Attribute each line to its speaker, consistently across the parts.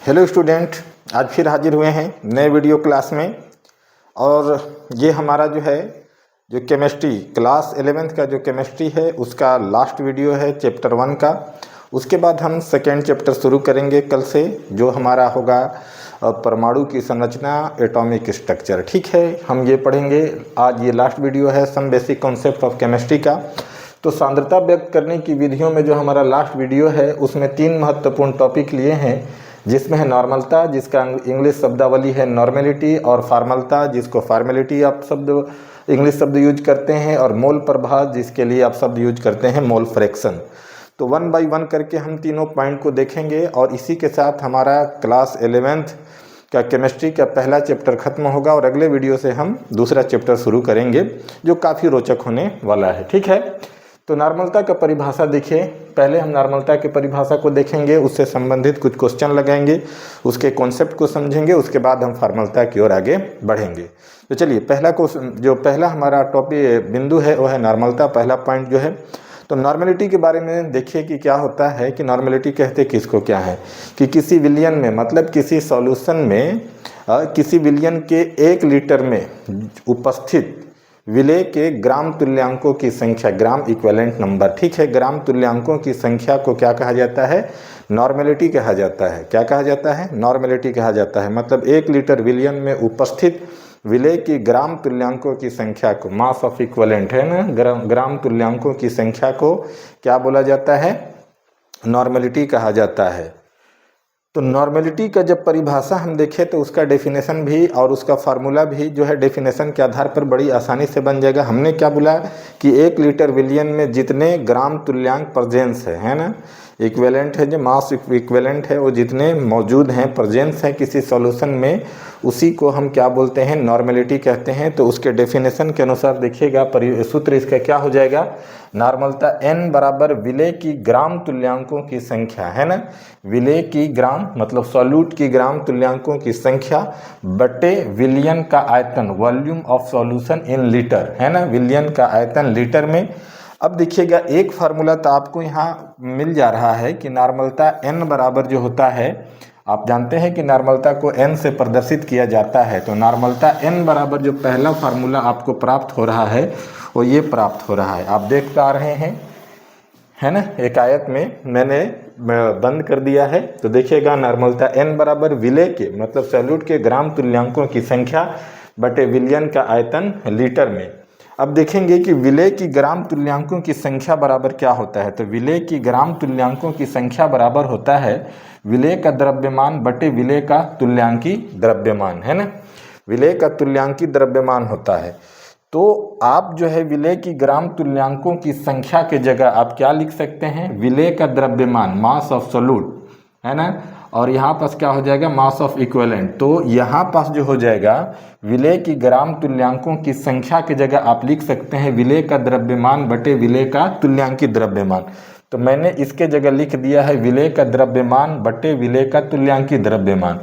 Speaker 1: Hello student, आज फिर हाजिर हुए हैं नए वीडियो क्लास में। और ये हमारा जो केमिस्ट्री क्लास 11th का जो केमिस्ट्री है उसका लास्ट वीडियो है चैप्टर 1 का। उसके बाद हम सेकेंड चैप्टर शुरू करेंगे कल से, जो हमारा होगा परमाणु की संरचना, एटॉमिक स्ट्रक्चर। ठीक है, हम ये पढ़ेंगे। आज ये लास्ट वीडियो है some basic concept of chemistry का। तो सांद्रता व्यक्त करने की विधियों में जो हमारा लास्ट वीडियो है उसमें 3 महत्वपूर्ण टॉपिक लिए हैं, जिसमें है नॉर्मलता, जिसका इंग्लिश शब्दावली है नॉर्मेलिटी, और फार्मलता, जिसको फार्मेलिटी आप शब्द इंग्लिश शब्द यूज करते हैं, और मोल प्रभाव, जिसके लिए आप शब्द यूज करते हैं मोल फ्रैक्शन। तो 1 बाय 1 करके हम तीनों पॉइंट को देखेंगे और इसी के साथ हमारा क्लास 11th का केमिस्ट्री का पहला चैप्टर खत्म होगा और अगले वीडियो से हम दूसरा चैप्टर शुरू करेंगे जो काफ़ी रोचक होने वाला है। ठीक है, तो नॉर्मलता का परिभाषा देखिए। पहले हम नॉर्मलता की परिभाषा को देखेंगे, उससे संबंधित कुछ क्वेश्चन लगाएंगे, उसके कॉन्सेप्ट को समझेंगे, उसके बाद हम फार्मलता की ओर आगे बढ़ेंगे। तो चलिए, पहला हमारा टॉपिक बिंदु है वो है नॉर्मलता। पहला पॉइंट जो है, तो नॉर्मेलिटी के बारे में देखिए कि क्या होता है कि नॉर्मेलिटी कहते किसको क्या है कि किसी विलियन में, मतलब किसी सॉल्यूशन में किसी विलियन के 1 लीटर में उपस्थित विलेय के ग्राम तुल्यांकों की संख्या, ग्राम इक्विवेलेंट नंबर। ठीक है, ग्राम तुल्यांकों की संख्या को क्या कहा जाता है? नॉर्मेलिटी कहा जाता है। क्या कहा जाता है? नॉर्मेलिटी कहा जाता है। मतलब 1 लीटर विलियन में उपस्थित विलेय की ग्राम तुल्यांकों की संख्या को, मास ऑफ इक्विवेलेंट है ना, ग्राम तुल्यांकों की संख्या को क्या बोला जाता है? नॉर्मेलिटी कहा जाता है। तो नॉर्मेलिटी का जब परिभाषा हम देखें तो उसका डेफिनेशन भी और उसका फार्मूला भी जो है डेफिनेशन के आधार पर बड़ी आसानी से बन जाएगा। हमने क्या बोला कि 1 लीटर विलियन में जितने ग्राम तुल्यांक प्रेजेंस है ना, इक्विवेलेंट है, जो मास इक्विवेलेंट है, वो जितने मौजूद हैं, प्रेजेंस है किसी सॉल्यूशन में, उसी को हम क्या बोलते हैं? नॉर्मेलिटी कहते हैं। तो उसके डेफिनेशन के अनुसार देखिएगा, सूत्र इसका क्या हो जाएगा? नॉर्मलता n बराबर विलेय की ग्राम तुल्यांकों की संख्या, है ना, विलेय की ग्राम मतलब सॉल्यूट की ग्राम तुल्यांकों की संख्या बटे विलियन का आयतन, volume of solution in litre, है ना, विलियन का आयतन लीटर में। अब देखिएगा, एक फार्मूला तो आपको यहाँ मिल जा रहा है कि नॉर्मलता n बराबर जो होता है, आप जानते हैं कि नॉर्मलता को n से प्रदर्शित किया जाता है। तो नॉर्मलता n बराबर जो पहला फार्मूला आपको प्राप्त हो रहा है वो ये प्राप्त हो रहा है, आप देख पा रहे हैं, है ना। एक आयत में मैंने बंद कर दिया है। तो देखिएगा, नॉर्मलता n बराबर विलेय के मतलब सॉल्यूट के ग्राम तुल्यांकों की संख्या बटे विलियन का आयतन लीटर में। अब देखेंगे कि विलेय की ग्राम तुल्यांकों की संख्या बराबर क्या होता है। तो विलेय की ग्राम तुल्यांकों की संख्या बराबर होता है विलेय का द्रव्यमान बटे विलेय का तुल्यांकी द्रव्यमान, है ना, विलेय का तुल्यांकी द्रव्यमान होता है। तो आप जो है विलेय की ग्राम तुल्यांकों की संख्या के जगह आप क्या लिख सकते हैं? विलेय का द्रव्यमान, मास ऑफ सॉल्यूट, है ना, और यहाँ पास क्या हो जाएगा? मास ऑफ इक्विवेलेंट। तो यहाँ पास जो हो जाएगा विलेय की ग्राम तुल्यांकों की संख्या की जगह आप लिख सकते हैं विलेय का द्रव्यमान बटे विलेय का तुल्यांकी द्रव्यमान। तो मैंने इसके जगह लिख दिया है विलेय का द्रव्यमान बटे विलेय का तुल्यांकी द्रव्यमान,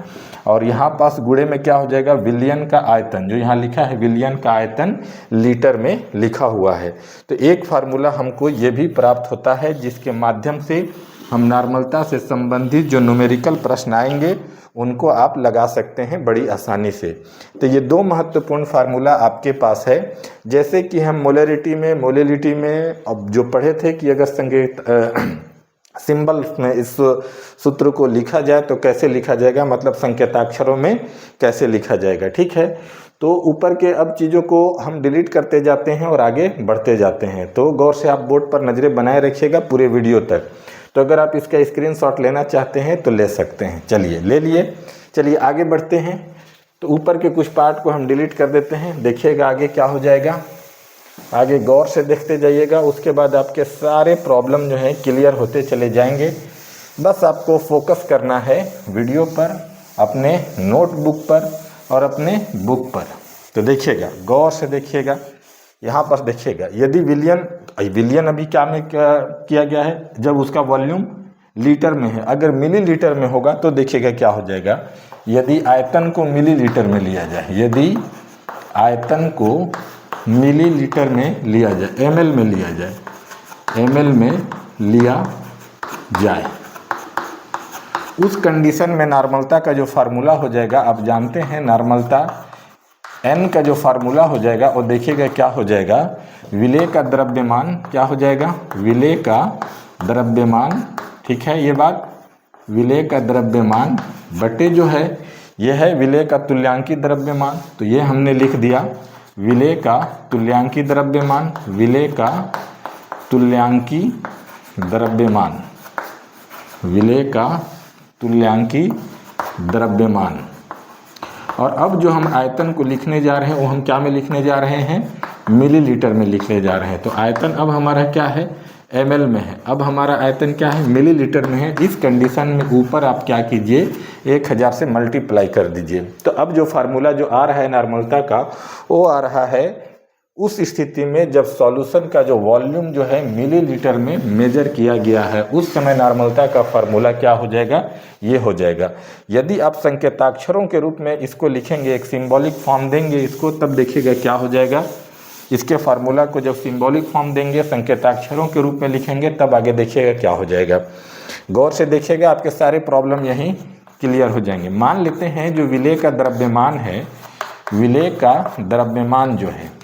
Speaker 1: और यहाँ पास गुणे में क्या हो जाएगा? विलियन का आयतन, जो यहाँ लिखा है विलियन का आयतन लीटर में लिखा हुआ है। तो एक फार्मूला हमको ये भी प्राप्त होता है जिसके माध्यम से हम नॉर्मलता से संबंधित जो न्यूमेरिकल प्रश्न आएंगे उनको आप लगा सकते हैं बड़ी आसानी से। तो ये 2 महत्वपूर्ण फार्मूला आपके पास है। जैसे कि हम मोलैलिटी में अब जो पढ़े थे कि अगर संकेत सिंबल में इस सूत्र को लिखा जाए तो कैसे लिखा जाएगा, मतलब संकेताक्षरों में कैसे लिखा जाएगा। ठीक है, तो ऊपर के अब चीज़ों को हम डिलीट करते जाते हैं और आगे बढ़ते जाते हैं। तो गौर से आप बोर्ड पर नज़रें बनाए रखिएगा पूरे वीडियो तक। तो अगर आप इसका स्क्रीनशॉट लेना चाहते हैं तो ले सकते हैं। चलिए, ले लिए। चलिए आगे बढ़ते हैं। तो ऊपर के कुछ पार्ट को हम डिलीट कर देते हैं। देखिएगा आगे क्या हो जाएगा, आगे गौर से देखते जाइएगा। उसके बाद आपके सारे प्रॉब्लम जो हैं क्लियर होते चले जाएंगे। बस आपको फोकस करना है वीडियो पर, अपने नोटबुक पर और अपने बुक पर। तो देखिएगा, गौर से देखिएगा, यहाँ पर देखिएगा, यदि विलियन अभी क्या में किया गया है, जब उसका वॉल्यूम लीटर में है, अगर मिलीलीटर में होगा तो देखिएगा क्या हो जाएगा। यदि आयतन को मिलीलीटर में लिया जाए, यदि आयतन को मिलीलीटर में लिया जाए, ml में लिया जाए, ml में लिया जाए, उस कंडीशन में नॉर्मलता का जो फार्मूला हो जाएगा, आप जानते हैं नॉर्मलता n का जो फार्मूला हो जाएगा वो देखिएगा क्या हो जाएगा, विलेय का द्रव्यमान क्या हो जाएगा, विलेय का द्रव्यमान, ठीक है ये बात, विलेय का द्रव्यमान बटे जो है ये है विलेय का तुल्यांकी द्रव्यमान, तो ये हमने लिख दिया विलेय का तुल्यांकी द्रव्यमान, विलेय का तुल्यांकी द्रव्यमान, विलेय का तुल्यांकी द्रव्यमान। और अब जो हम आयतन को लिखने जा रहे हैं वो हम क्या में लिखने जा रहे हैं, मिलीलीटर में लिखने जा रहे हैं। तो आयतन अब हमारा क्या है, ml में है, अब हमारा आयतन क्या है, मिलीलीटर में है। इस कंडीशन में ऊपर आप क्या कीजिए, 1000 से मल्टीप्लाई कर दीजिए। तो अब जो फार्मूला जो आ रहा है नॉर्मलता का वो आ रहा है उस स्थिति में जब सॉल्यूशन का जो वॉल्यूम जो है मिलीलीटर में मेजर किया गया है, उस समय नॉर्मलता का फार्मूला क्या हो जाएगा, ये हो जाएगा। यदि आप संकेताक्षरों के रूप में इसको लिखेंगे, एक सिंबॉलिक फॉर्म देंगे इसको, तब देखिएगा क्या हो जाएगा, इसके फार्मूला को जब सिंबॉलिक फॉर्म देंगे, संकेताक्षरों के रूप में लिखेंगे, तब आगे देखिएगा क्या हो जाएगा। गौर से देखिएगा, आपके सारे प्रॉब्लम यहीं क्लियर हो जाएंगे। मान लेते हैं जो विलेय का द्रव्यमान है, विलेय का द्रव्यमान जो है,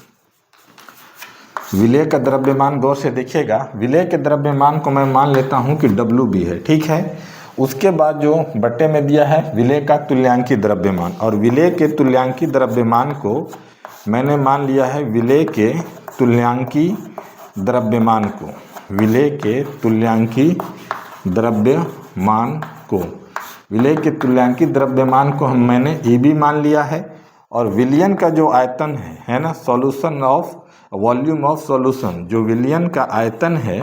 Speaker 1: विलेय का द्रव्यमान गौर से देखिएगा, विलेय के द्रव्यमान को मैं मान लेता हूं कि WB है, ठीक है। उसके बाद जो बट्टे में दिया है विलेय का तुल्यांकी द्रव्यमान, और विलेय के तुल्यांकी द्रव्यमान को मैंने मान लिया है विलेय के तुल्यांकी द्रव्यमान को, विलेय के तुल्यांकी द्रव्यमान को, विलेय के तुल्यांकी द्रव्यमान को मैंने EB मान लिया है। और विलयन का जो आयतन है ना, solution of volume of solution, जो विलयन का आयतन है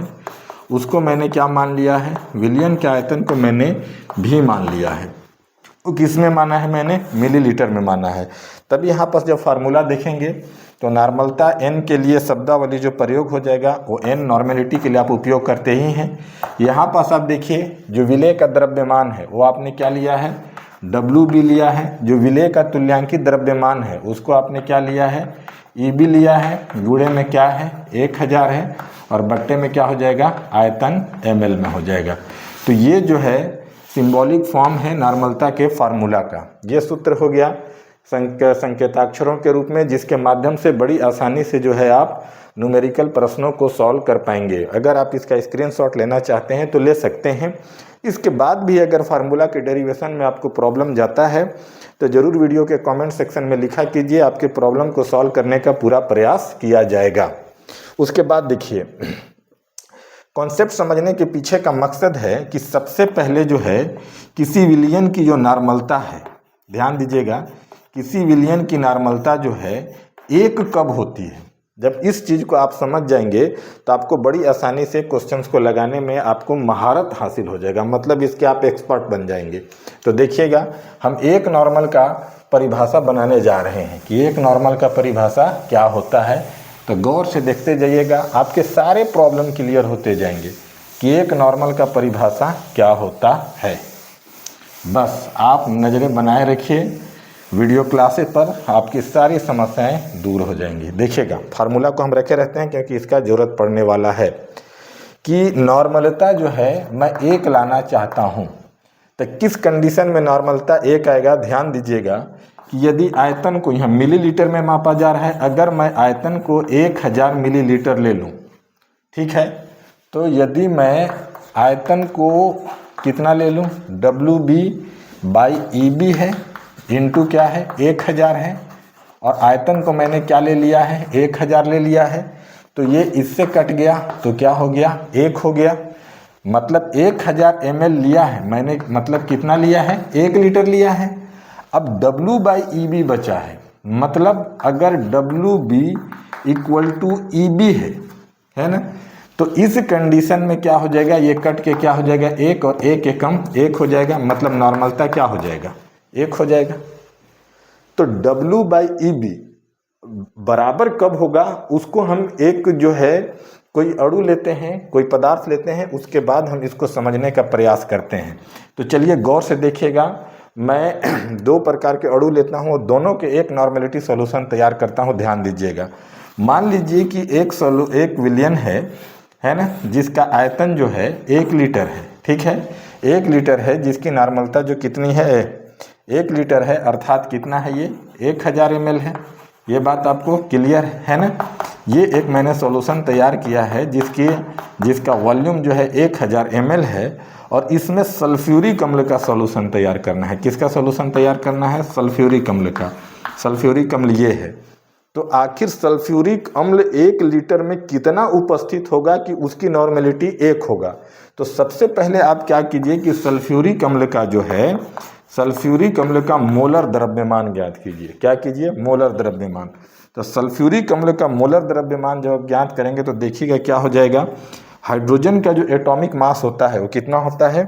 Speaker 1: उसको मैंने क्या मान लिया है, विलयन के आयतन को मैंने भी मान लिया है। तो किस में माना है मैंने, मिलीलीटर में माना है। तब यहाँ पर जब फार्मूला देखेंगे तो नॉर्मलता n के लिए शब्दावली जो प्रयोग हो जाएगा वो n नॉर्मेलिटी के लिए आप उपयोग करते ही हैं। यहाँ पास आप देखिए जो विलेय का द्रव्यमान है वो आपने क्या लिया है, WB लिया है। जो विलेय का तुल्यांकी द्रव्यमान है उसको आपने क्या लिया है, EB लिया है। गुणे में क्या है, 1000 है, और बट्टे में क्या हो जाएगा, आयतन ml में हो जाएगा। तो ये जो है सिंबॉलिक फॉर्म है नॉर्मलता के फार्मूला का। ये सूत्र हो गया संकेताक्षरों के रूप में, जिसके माध्यम से बड़ी आसानी से जो है आप न्यूमेरिकल प्रश्नों को सॉल्व कर पाएंगे। अगर आप इसका स्क्रीनशॉट लेना चाहते हैं तो ले सकते हैं। इसके बाद भी अगर फार्मूला के डेरिवेशन में आपको प्रॉब्लम जाता है तो ज़रूर वीडियो के कमेंट सेक्शन में लिखा कीजिए, आपके प्रॉब्लम को सॉल्व करने का पूरा प्रयास किया जाएगा। उसके बाद देखिए, कॉन्सेप्ट समझने के पीछे का मकसद है कि सबसे पहले जो है किसी विलयन की जो नॉर्मलता है, ध्यान दीजिएगा, किसी विलयन की नॉर्मलता जो है एक कब होती है। जब इस चीज़ को आप समझ जाएंगे तो आपको बड़ी आसानी से क्वेश्चंस को लगाने में आपको महारत हासिल हो जाएगा, मतलब इसके आप एक्सपर्ट बन जाएंगे। तो देखिएगा, हम एक नॉर्मल का परिभाषा बनाने जा रहे हैं कि एक नॉर्मल का परिभाषा क्या होता है। तो गौर से देखते जाइएगा, आपके सारे प्रॉब्लम क्लियर होते जाएंगे कि एक नॉर्मल का परिभाषा क्या होता है। बस आप नज़रें बनाए रखिए, वीडियो क्लासेस पर आपकी सारी समस्याएं दूर हो जाएंगी। देखिएगा, फार्मूला को हम रखे रहते हैं क्योंकि इसका ज़रूरत पड़ने वाला है कि नॉर्मलता जो है मैं एक लाना चाहता हूं, तो किस कंडीशन में नॉर्मलता एक आएगा। ध्यान दीजिएगा कि यदि आयतन को यहाँ मिलीलीटर में मापा जा रहा है, अगर मैं आयतन को 1000 मिलीलीटर ले लूँ, ठीक है, तो यदि मैं आयतन को कितना ले लूँ, WB/EB है, इंटू क्या है, 1000 है, और आयतन को मैंने क्या ले लिया है, 1000 ले लिया है, तो ये इससे कट गया तो क्या हो गया, 1 हो गया। मतलब 1000 ml लिया है मैंने, मतलब कितना लिया है, 1 लीटर लिया है। अब W/EB बचा है, अगर WB = EB है ना, तो इस कंडीशन में क्या हो जाएगा, ये कट के क्या हो जाएगा, 1 और 1 एकम 1 हो जाएगा, मतलब नॉर्मलता क्या हो जाएगा, 1 हो जाएगा। तो W/EB बराबर कब होगा, उसको हम एक जो है कोई अणु लेते हैं, कोई पदार्थ लेते हैं, उसके बाद हम इसको समझने का प्रयास करते हैं। तो चलिए गौर से देखिएगा, मैं 2 प्रकार के अणु लेता हूँ, दोनों के एक नॉर्मेलिटी सॉल्यूशन तैयार करता हूँ। ध्यान दीजिएगा, मान लीजिए कि एक विलयन है ना, जिसका आयतन जो है 1 लीटर है, ठीक है। 1 लीटर है जिसकी नॉर्मलता जो कितनी है 1 लीटर है, अर्थात कितना है ये 1000 ml है। ये बात आपको क्लियर है ना। ये एक मैंने सॉल्यूशन तैयार किया है जिसका वॉल्यूम जो है 1000 ml है और इसमें सल्फ्यूरिक अम्ल का सॉल्यूशन तैयार करना है। किसका सॉल्यूशन तैयार करना है? सल्फ्यूरिक अम्ल का। सल्फ्यूरिक अम्ल ये है। तो आखिर सल्फ्यूरिक अम्ल 1 लीटर में कितना उपस्थित होगा कि उसकी नॉर्मेलिटी 1 होगा? तो सबसे पहले आप क्या कीजिए कि सल्फ्यूरिक अम्ल का जो है सल्फ्यूरिक अम्ल का मोलर द्रव्यमान ज्ञात कीजिए। क्या कीजिए? मोलर द्रव्यमान। तो सल्फ्यूरिक अम्ल का मोलर द्रव्यमान जब आप ज्ञात करेंगे तो देखिएगा क्या हो जाएगा। हाइड्रोजन का जो एटॉमिक मास होता है वो कितना होता है?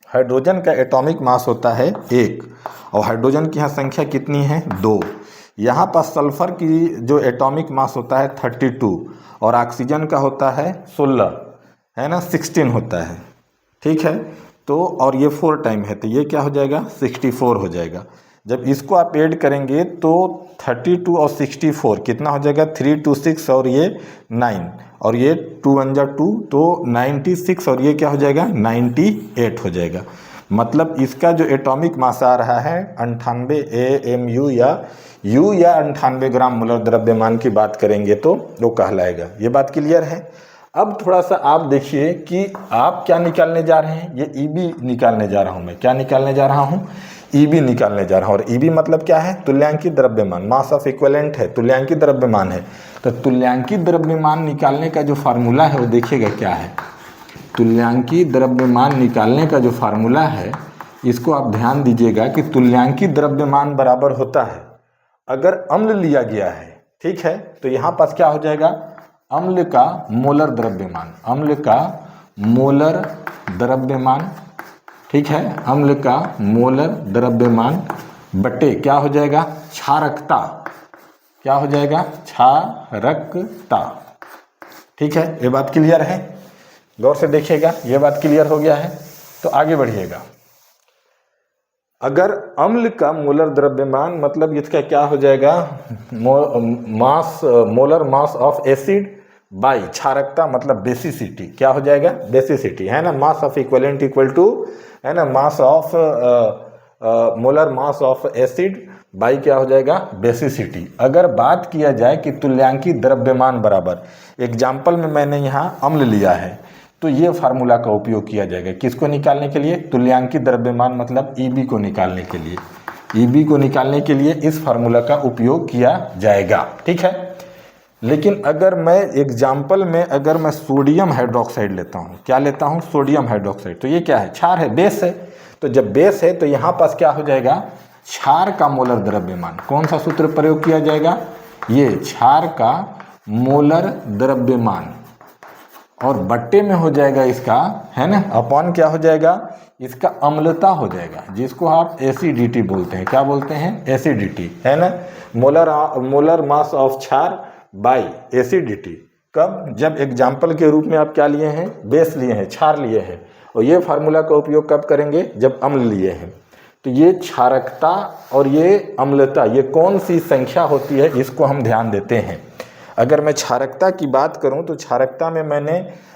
Speaker 1: हाइड्रोजन का एटॉमिक मास होता है 1 और हाइड्रोजन की यहाँ संख्या कितनी है? 2। यहाँ पर सल्फर की जो एटॉमिक मास होता है 32 और ऑक्सीजन का होता है 16, है ना, 16 होता है। ठीक है, तो और ये 4 टाइम है तो ये क्या हो जाएगा? 64 हो जाएगा। जब इसको आप ऐड करेंगे तो 32 और 64 कितना हो जाएगा? 3 2 6 और ये 9 और ये 2 1 जा 2 तो 96 और ये क्या हो जाएगा? 98 हो जाएगा। मतलब इसका जो एटॉमिक मास आ रहा है 98 AMU या 98 ग्राम मोलर द्रव्यमान की बात करेंगे तो वो कहलाएगा। ये बात क्लियर है। अब थोड़ा सा आप देखिए कि आप क्या निकालने जा रहे हैं। ये EB निकालने जा रहा हूँ मैं। क्या निकालने जा रहा हूँ? EB निकालने जा रहा हूँ। और EB मतलब क्या है? तुल्यांकित द्रव्यमान, मास ऑफ इक्विवेलेंट है, तुल्यांकित द्रव्यमान है। तो तुल्यांकित द्रव्यमान निकालने का जो फार्मूला है वो देखिएगा क्या है। तुल्यांकित द्रव्यमान निकालने का जो फार्मूला है इसको आप ध्यान दीजिएगा कि तुल्यांकित द्रव्यमान बराबर होता है अगर अम्ल लिया गया है, ठीक है, तो यहाँ पास क्या हो जाएगा? अम्ल का मोलर द्रव्यमान, अम्ल का मोलर द्रव्यमान, ठीक है, अम्ल का मोलर द्रव्यमान बटे क्या हो जाएगा? क्षारकता। क्या हो जाएगा? क्षारकता। ठीक है, ये बात क्लियर है। गौर से देखिएगा, ये बात क्लियर हो गया है तो आगे बढ़िएगा। अगर अम्ल का मोलर द्रव्यमान मतलब इसका क्या हो जाएगा? Molar mass of acid by क्षारकता मतलब बेसिसिटी। क्या हो जाएगा? बेसिसिटी, है ना। Mass of equivalent equal to, है ना, mass of molar mass of acid by क्या हो जाएगा? बेसिसिटी। अगर बात किया जाए कि तुल्यांकित द्रव्यमान बराबर, एग्जाम्पल में मैंने यहाँ अम्ल लिया है तो ये फार्मूला का उपयोग किया जाएगा। किसको निकालने के लिए? तुल्यांकित द्रव्यमान मतलब EB को निकालने के लिए। EB को निकालने के लिए इस फार्मूला का उपयोग किया जाएगा। ठीक है, लेकिन अगर मैं एग्जाम्पल में अगर मैं सोडियम हाइड्रोक्साइड लेता हूँ, क्या लेता हूँ? Sodium hydroxide. तो ये क्या है? क्षार है, बेस है। तो जब बेस है तो यहाँ पास क्या हो जाएगा? क्षार का मोलर द्रव्यमान। कौन सा सूत्र प्रयोग किया जाएगा? ये क्षार का मोलर द्रव्यमान और बट्टे में हो जाएगा इसका, है ना, अपॉन क्या हो जाएगा? इसका अम्लता हो जाएगा, जिसको आप एसिडिटी बोलते हैं। क्या बोलते हैं? एसिडिटी, है ना। मोलर मास ऑफ क्षार बाई एसिडिटी। कब? जब एग्जाम्पल के रूप में आप क्या लिए हैं? बेस लिए हैं, क्षार लिए हैं। और ये फार्मूला का उपयोग कब करेंगे? जब अम्ल लिए हैं। तो ये क्षारकता और ये अम्लता, ये कौन सी संख्या होती है इसको हम ध्यान देते हैं। अगर मैं क्षारकता की बात करूं तो क्षारकता में मैंने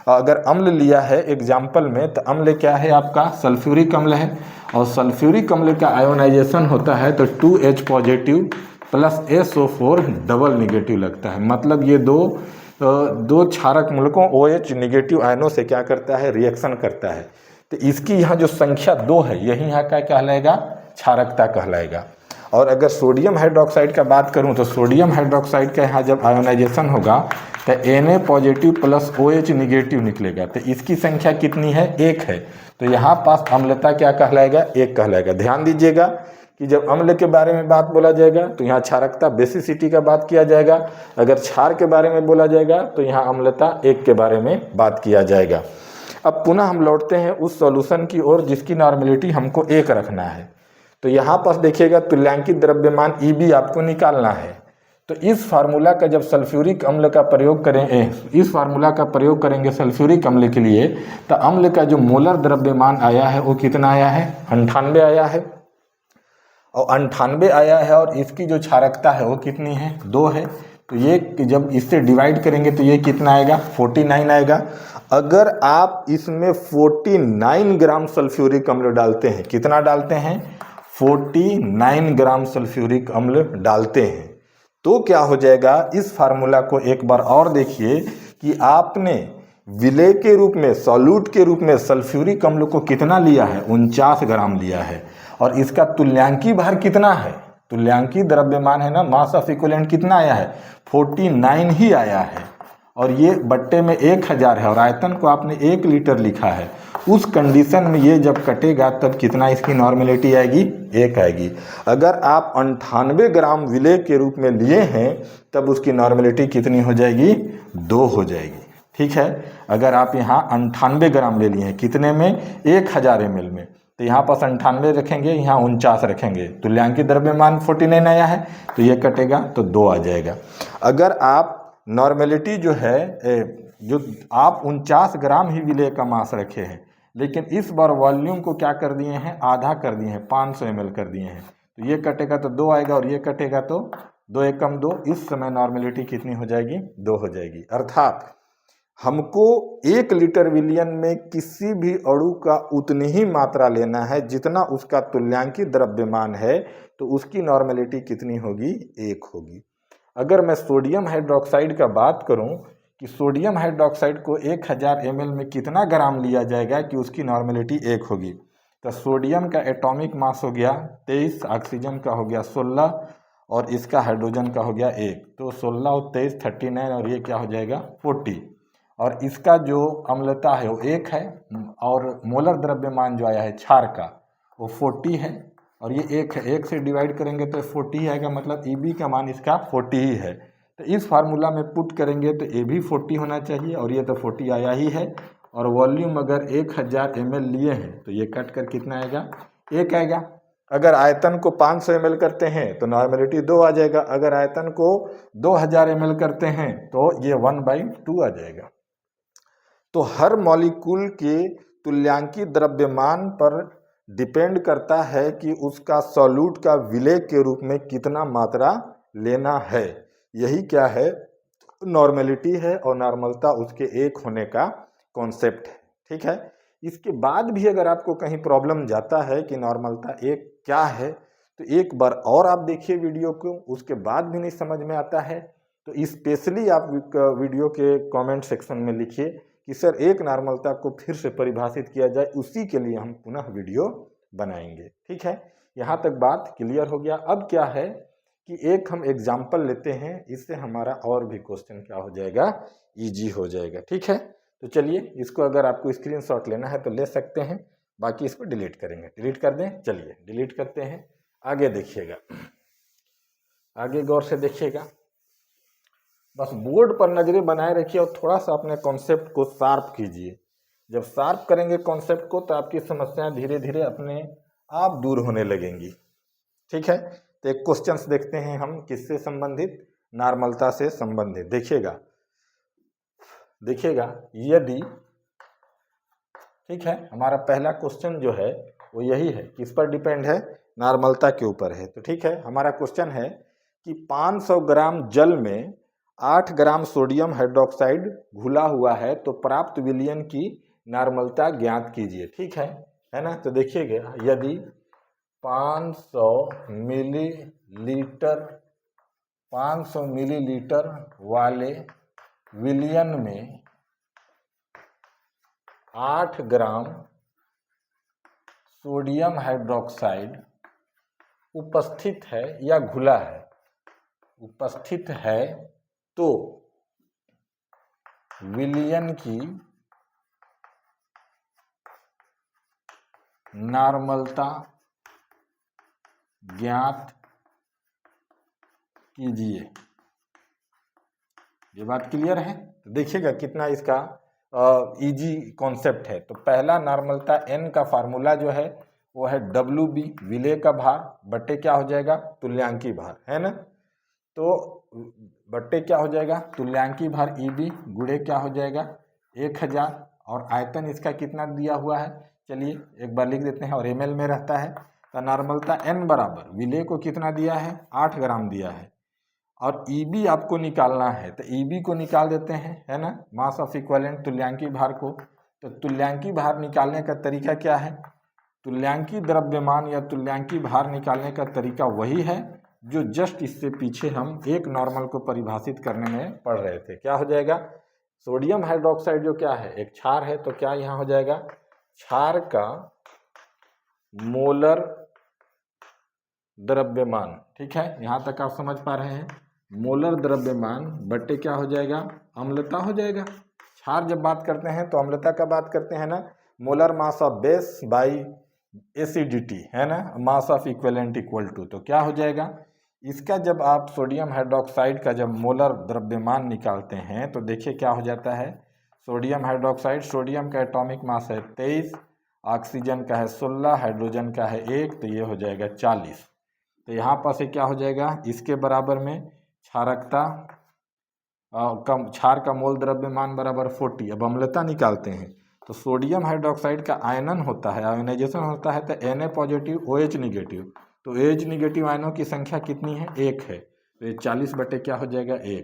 Speaker 1: अगर अम्ल लिया है एग्जाम्पल में तो अम्ल क्या है आपका? सल्फ्यूरिक अम्ल है। और सल्फ्यूरिक अम्ल का आयोनाइजेशन होता है तो 2H positive plus SO4 double negative लगता है। मतलब ये दो क्षारक मूलकों OH निगेटिव आयनों से क्या करता है? रिएक्शन करता है। तो इसकी यहाँ जो संख्या 2 है यही यहाँ का कहलाएगा? क्षारकता कहलाएगा। और अगर सोडियम हाइड्रोक्साइड का बात करूं तो सोडियम हाइड्रोक्साइड का यहाँ जब आयोनाइजेशन होगा तो Na positive plus OH negative निकलेगा। तो इसकी संख्या कितनी है? 1 है। तो यहाँ पास अम्लता क्या कहलाएगा? 1 कहलाएगा। ध्यान दीजिएगा कि जब अम्ल के बारे में बात बोला जाएगा तो यहाँ क्षारकता बेसिसिटी का बात किया जाएगा। अगर क्षार के बारे में बोला जाएगा तो यहाँ अम्लता 1 के बारे में बात किया जाएगा। अब पुनः हम लौटते हैं उस सॉल्यूशन की ओर जिसकी नॉर्मेलिटी हमको 1 रखना है। तो यहाँ पास देखिएगा तुल्यांकित द्रव्यमान EB आपको निकालना है। तो इस फार्मूला का जब सल्फ्यूरिक अम्ल का प्रयोग करें, इस फार्मूला का प्रयोग करेंगे सल्फ्यूरिक अम्ल के लिए, तो अम्ल का जो मोलर द्रव्यमान आया है वो कितना आया है? 98 आया है। और 98 आया है और इसकी जो क्षारकता है वो कितनी है? 2 है। तो ये जब इससे डिवाइड करेंगे तो ये कितना आएगा? 49 आएगा। अगर आप इसमें 49 ग्राम सल्फ्यूरिक अम्ल डालते हैं, कितना डालते हैं, 49 ग्राम सल्फ्यूरिक अम्ल डालते हैं, तो क्या हो जाएगा, इस फार्मूला को एक बार और देखिए कि आपने विलेय के रूप में, सॉल्यूट के रूप में सल्फ्यूरिक अम्ल को कितना लिया है, 49 ग्राम लिया है, और इसका तुल्यांकी भार कितना है, तुल्यांकी द्रव्यमान है ना, मास ऑफ इक्विवेलेंट कितना आया है, 49 ही आया है, और ये बट्टे में 1000 है, और आयतन को आपने 1 लीटर लिखा है। उस कंडीशन में ये जब कटेगा तब कितना इसकी नॉर्मेलिटी आएगी, 1 आएगी। अगर आप 98 ग्राम विलेय के रूप में लिए हैं तब उसकी नॉर्मेलिटी कितनी हो जाएगी, 2 हो जाएगी। ठीक है, अगर आप यहाँ 98 ग्राम ले लिए हैं, कितने में, 1000 ml में, तो यहाँ पास 98 रखेंगे, यहाँ 49 रखेंगे, तुल्यांकी द्रव्यमान 49 आया है, तो ये कटेगा तो 2 आ जाएगा। अगर आप नॉर्मेलिटी जो है, जो आप 49 ग्राम ही विलेय का मास रखे हैं, लेकिन इस बार वॉल्यूम को क्या कर दिए हैं, आधा कर दिए हैं, 500 ml कर दिए हैं, तो ये कटेगा तो 2 आएगा, और ये कटेगा तो 2 एकम 2, इस समय नॉर्मेलिटी कितनी हो जाएगी, 2 हो जाएगी। अर्थात हमको 1 लीटर विलयन में किसी भी अणु का उतनी ही मात्रा लेना है जितना उसका तुल्यांकी द्रव्यमान है, तो उसकी नॉर्मेलिटी कितनी होगी, 1 होगी। अगर मैं सोडियम हाइड्रोक्साइड का बात करूं कि सोडियम हाइड्रोक्साइड को 1000 ml में कितना ग्राम लिया जाएगा कि उसकी नॉर्मेलिटी 1 होगी, तो सोडियम का एटॉमिक मास हो गया 23, ऑक्सीजन का हो गया 16, और इसका हाइड्रोजन का हो गया 1, तो 16 और 23 39, और ये क्या हो जाएगा 40, और इसका जो अम्लता है वो 1 है, और मोलर द्रव्यमान जो आया है क्षार का वो 40 है, और ये 1 है, 1 से डिवाइड करेंगे तो 40 आएगा, मतलब Eb का मान इसका 40 ही है। तो इस फार्मूला में पुट करेंगे तो ये भी 40 होना चाहिए, और ये तो 40 आया ही है, और वॉल्यूम अगर 1000 ml लिए हैं तो ये कट कर कितना आएगा, 1 आएगा। अगर आयतन को 500 ml करते हैं तो नॉर्मेलिटी 2 आ जाएगा, अगर आयतन को 2000 ml करते हैं तो ये 1/2 आ जाएगा। तो हर मॉलिक्यूल के तुल्यांकी द्रव्यमान पर डिपेंड करता है कि उसका सॉल्यूट का विलेय के रूप में कितना मात्रा लेना है। यही क्या है, नॉर्मेलिटी है, और नॉर्मलता उसके 1 होने का कॉन्सेप्ट है। ठीक है, इसके बाद भी अगर आपको कहीं प्रॉब्लम जाता है कि नॉर्मलता 1 क्या है, तो एक बार और आप देखिए वीडियो को, उसके बाद भी नहीं समझ में आता है तो स्पेशली आप वीडियो के कमेंट सेक्शन में लिखिए कि सर एक नॉर्मलता को फिर से परिभाषित किया जाए, उसी के लिए हम पुनः वीडियो बनाएंगे। ठीक है, यहाँ तक बात क्लियर हो गया। अब क्या है कि एक हम एग्जाम्पल लेते हैं, इससे हमारा और भी क्वेश्चन क्या हो जाएगा, इजी हो जाएगा। ठीक है, तो चलिए इसको अगर आपको स्क्रीनशॉट लेना है तो ले सकते हैं, बाकी इसको डिलीट करेंगे, डिलीट कर दें। चलिए डिलीट करते हैं, आगे देखिएगा, आगे गौर से देखिएगा, बस बोर्ड पर नजरें बनाए रखिए और थोड़ा सा अपने कॉन्सेप्ट को शार्प कीजिए। जब शार्प करेंगे कॉन्सेप्ट को तो आपकी समस्याएं धीरे धीरे अपने आप दूर होने लगेंगी। ठीक है, तो एक क्वेश्चंस देखते हैं हम, किससे संबंधित, नॉर्मलता से संबंधित। देखिएगा देखिएगा यदि, ठीक है, हमारा पहला क्वेश्चन जो है वो यही है, किस पर डिपेंड है, नॉर्मलता के ऊपर है। तो ठीक है, हमारा क्वेश्चन है कि 500 ग्राम जल में 8 ग्राम सोडियम हाइड्रोक्साइड घुला हुआ है, तो प्राप्त विलयन की नॉर्मलता ज्ञात कीजिए। ठीक है ना। तो देखिएगा, यदि 500 मिलीलीटर वाले विलयन में 8 ग्राम सोडियम हाइड्रोक्साइड उपस्थित है या घुला है, उपस्थित है, तो विलयन की नॉर्मलता ज्ञात कीजिए। ये बात क्लियर है। तो देखिएगा कितना इसका इजी कॉन्सेप्ट है। तो पहला नॉर्मलता n का फार्मूला जो है वो है WB, विलेय का भार बट्टे क्या हो जाएगा, तुल्यांकी भार, है ना। तो बट्टे क्या हो जाएगा, तुल्यांकी भार EB गुणे क्या हो जाएगा 1000, और आयतन इसका कितना दिया हुआ है, चलिए एक बार लिख देते हैं, और ml में रहता है। तो नॉर्मलता n बराबर विलेय को कितना दिया है, 8 ग्राम दिया है, और Eb आपको निकालना है, तो Eb को निकाल देते हैं, है ना, मास ऑफ इक्विवेलेंट तुल्यांकी भार को। तो तुल्यांकी भार निकालने का तरीका क्या है? तुल्यांकी द्रव्यमान या तुल्यांकी भार निकालने का तरीका वही है जो जस्ट इससे पीछे हम एक नॉर्मल को परिभाषित करने में पढ़ रहे थे। क्या हो जाएगा? सोडियम हाइड्रोक्साइड जो क्या है, एक क्षार है, तो क्या यहाँ हो जाएगा? क्षार का मोलर द्रव्यमान, ठीक है, यहाँ तक आप समझ पा रहे हैं। मोलर द्रव्यमान बट्टे क्या हो जाएगा? अम्लता हो जाएगा। क्षार जब बात करते हैं तो अम्लता का बात करते हैं ना, molar mass of base by acidity, है ना, mass of equivalent equal to. तो क्या हो जाएगा इसका? जब आप सोडियम हाइड्रोक्साइड का जब मोलर द्रव्यमान निकालते हैं तो देखिए क्या हो जाता है। सोडियम हाइड्रोक्साइड, सोडियम का एटॉमिक मास है 23, ऑक्सीजन का है 16, हाइड्रोजन का है 1, तो ये हो जाएगा 40। तो यहाँ पर से क्या हो जाएगा? इसके बराबर में क्षारकता क्षार का मोल द्रव्यमान बराबर 40। अब अम्लता निकालते हैं तो सोडियम हाइड्रोक्साइड का आयनन होता है, आयोनाइजेशन होता है, तो Na पॉजिटिव OH निगेटिव। तो OH निगेटिव आयनों की संख्या कितनी है? 1 है। तो ये 40 बटे क्या हो जाएगा? 1।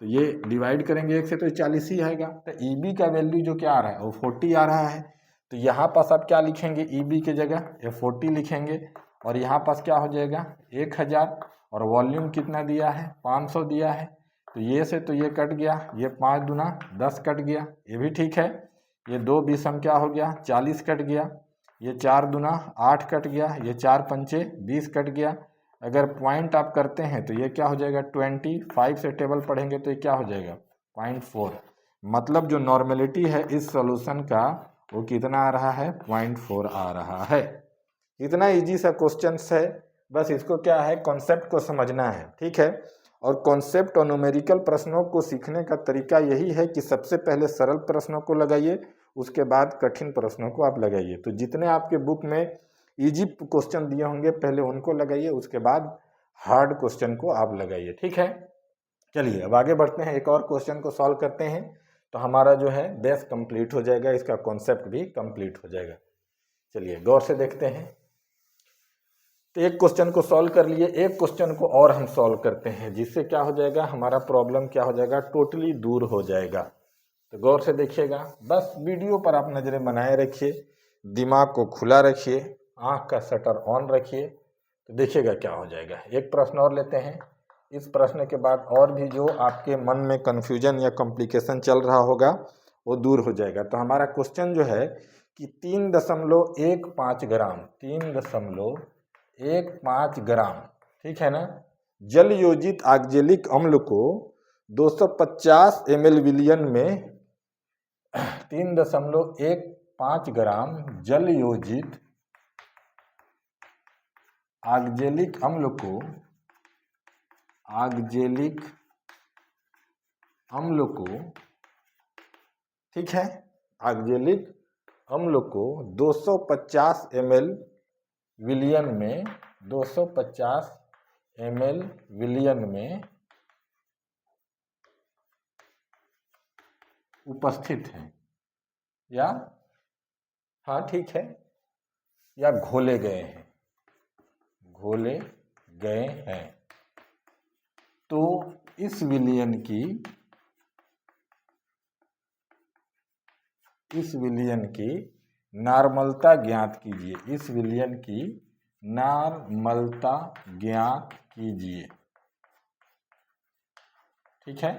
Speaker 1: तो ये डिवाइड करेंगे 1 से तो ये 40 ही आएगा। तो Eb का वैल्यू जो क्या आ रहा है वो 40 आ रहा है। तो यहाँ पास आप क्या लिखेंगे? Eb की जगह ये 40 लिखेंगे, और यहाँ पास क्या हो जाएगा? 1000, और वॉल्यूम कितना दिया है? 500 दिया है। तो ये से तो ये कट गया, ये 5 दूना 10 कट गया, ये भी ठीक है। ये 2 बीसम क्या हो गया? 40 कट गया। ये 4 दूना 8 कट गया, ये 4 पंचे 20 कट गया। अगर पॉइंट आप करते हैं तो ये क्या हो जाएगा? 25 से टेबल पढ़ेंगे तो ये क्या हो जाएगा? 0.4। मतलब जो नॉर्मेलिटी है इस सॉल्यूशन का वो कितना आ रहा है? 0.4 आ रहा है। इतना इजी सा क्वेश्चन है, बस इसको क्या है, कॉन्सेप्ट को समझना है, ठीक है। और कॉन्सेप्ट और न्यूमेरिकल प्रश्नों को सीखने का तरीका यही है कि सबसे पहले सरल प्रश्नों को लगाइए, उसके बाद कठिन प्रश्नों को आप लगाइए। तो जितने आपके बुक में इजी क्वेश्चन दिए होंगे पहले उनको लगाइए, उसके बाद हार्ड क्वेश्चन को आप लगाइए, ठीक है। चलिए अब आगे बढ़ते हैं, एक और क्वेश्चन को सॉल्व करते हैं, तो हमारा जो है बेस कंप्लीट हो जाएगा, इसका कॉन्सेप्ट भी कंप्लीट हो जाएगा। चलिए गौर से देखते हैं। तो एक क्वेश्चन को सॉल्व कर लिए, एक क्वेश्चन को और हम सॉल्व करते हैं, जिससे क्या हो जाएगा, हमारा प्रॉब्लम क्या हो जाएगा? टोटली दूर हो जाएगा। तो गौर से देखिएगा, बस वीडियो पर आप नज़रें बनाए रखिए, दिमाग को खुला रखिए, आंख का शटर ऑन रखिए, तो देखिएगा क्या हो जाएगा। एक प्रश्न और लेते हैं, इस प्रश्न के बाद और भी जो आपके मन में कन्फ्यूजन या कॉम्प्लिकेशन चल रहा होगा वो दूर हो जाएगा। तो हमारा क्वेश्चन जो है कि 3.15 ग्राम 3.15 ग्राम, ठीक है ना, जल योजित ऑक्जेलिक अम्ल को 250 ml विलियन में 3.15 ग्राम जल योजित ऑक्जेलिक अम्ल को ठीक है, ऑक्जेलिक अम्ल को 250 ml विलियन में 250 ml विलियन में उपस्थित है, या हाँ ठीक है, या घोले गए हैं, तो इस विलियन की नॉर्मलता ज्ञात कीजिए, इस विलियन की नॉर्मलता ज्ञात कीजिए, ठीक है।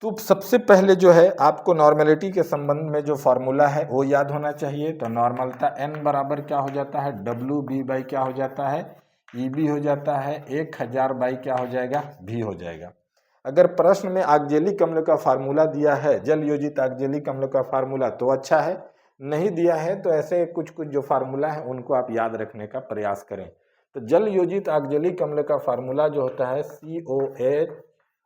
Speaker 1: तो सबसे पहले जो है आपको नॉर्मेलिटी के संबंध में जो फार्मूला है वो याद होना चाहिए। तो नॉर्मलता n बराबर क्या हो जाता है? WB बाई क्या हो जाता है? EB हो जाता है, 1000 बाई क्या हो जाएगा? V हो जाएगा। अगर प्रश्न में ऑक्जेलिक अम्ल का फार्मूला दिया है, जल योजित ऑक्जेलिक अम्ल का फार्मूला, तो अच्छा है, नहीं दिया है तो ऐसे कुछ जो फार्मूला है उनको आप याद रखने का प्रयास करें। तो जल योजित ऑक्जेलिक अम्ल का फार्मूला जो होता है COH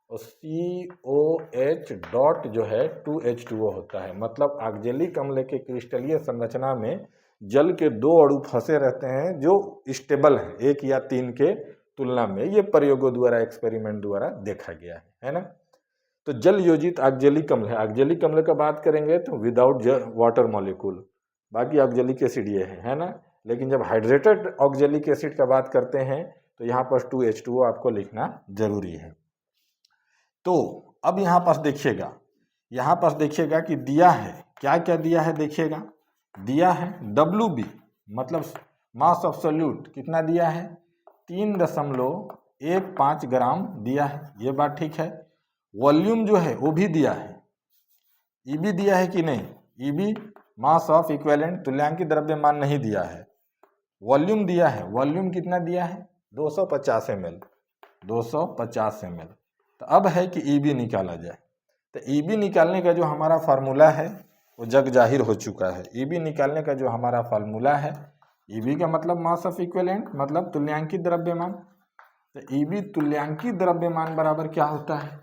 Speaker 1: और COH डॉट जो है 2H2O होता है। मतलब ऑक्जेलिक अम्ल के क्रिस्टलीय संरचना में जल के 2 अणु फंसे रहते हैं जो स्टेबल हैं 1 या 3 के तुलना में। ये प्रयोगों द्वारा, एक्सपेरिमेंट द्वारा देखा गया है ना। तो जल योजित ऑक्जेलिक अम्ल है। ऑक्जेलिक अम्ल का बात करेंगे तो विदाउट वाटर मॉलिक्यूल, बाकी ऑक्जेलिक एसिड ये है ना। लेकिन जब हाइड्रेटेड ऑक्जेलिक एसिड का बात करते हैं तो यहाँ पर 2H2O आपको लिखना जरूरी है। तो अब यहाँ पास देखिएगा कि दिया है, क्या क्या दिया है देखिएगा। दिया है WB मतलब मास ऑफ सोल्यूट कितना दिया है, 3.15 ग्राम दिया है, ये बात ठीक है। वॉल्यूम जो है वो भी दिया है, EB दिया है कि नहीं, EB मास ऑफ इक्विवेलेंट तुल्यांकित द्रव्यमान नहीं दिया है। वॉल्यूम दिया है, वॉल्यूम कितना दिया है 250 ml, 250 ml। तो अब है कि EB निकाला जाए। तो EB निकालने का जो हमारा फार्मूला है वो जग जाहिर हो चुका है। EB निकालने का जो हमारा फार्मूला है, EB का मतलब मास ऑफ इक्विवेलेंट मतलब तुल्यांकित द्रव्यमान। तो EB तुल्यांकित द्रव्यमान बराबर क्या होता है,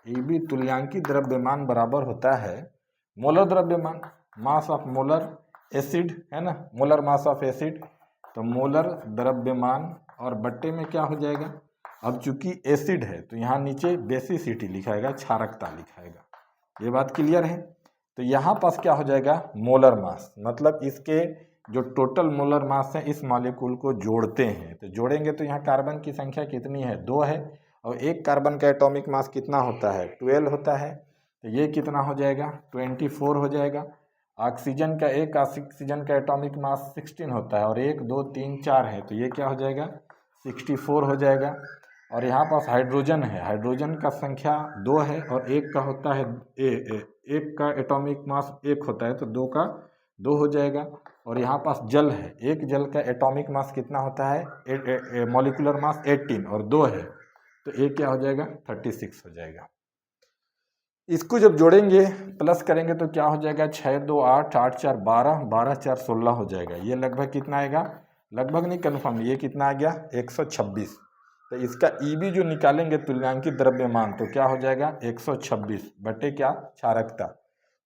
Speaker 1: EB तुल्यांकित द्रव्यमान बराबर होता है मोलर द्रव्यमान, मास ऑफ मोलर एसिड है ना, मोलर मास ऑफ एसिड। तो मोलर द्रव्यमान और बट्टे में क्या हो जाएगा, अब चूंकि एसिड है तो यहाँ नीचे बेसिसिटी लिखाएगा, क्षारकता लिखाएगा, ये बात क्लियर है। तो यहाँ पास क्या हो जाएगा, मोलर मास मतलब इसके जो टोटल मोलर मास है इस मॉलिक्यूल को जोड़ते हैं। तो जोड़ेंगे तो यहाँ कार्बन की संख्या कितनी है, 2 है, और एक कार्बन का एटॉमिक मास कितना होता है, 12 होता है। तो ये कितना हो जाएगा, 24 हो जाएगा। ऑक्सीजन का एटॉमिक मास 16 होता है और 1 2 3 4 है, तो ये क्या हो जाएगा 64 हो जाएगा। और यहाँ पास हाइड्रोजन है, हाइड्रोजन का संख्या 2 है और एक का होता है एक का एटॉमिक मास 1 होता है, तो 2 का 2 हो जाएगा। और यहाँ पास जल है, एक जल का एटॉमिक मास कितना होता है, मॉलिक्यूलर मास 18 और 2 है, तो एक क्या हो जाएगा 36 हो जाएगा। इसको जब जोड़ेंगे प्लस करेंगे तो क्या हो जाएगा, 6 2 8 8 4 12 12 4 16 हो जाएगा। ये लगभग कितना आएगा, लगभग नहीं कन्फर्म, ये कितना आ गया 126। तो इसका EB जो निकालेंगे तुल्यांकित द्रव्यमान तो क्या हो जाएगा 126 बटे क्या, क्षारकता।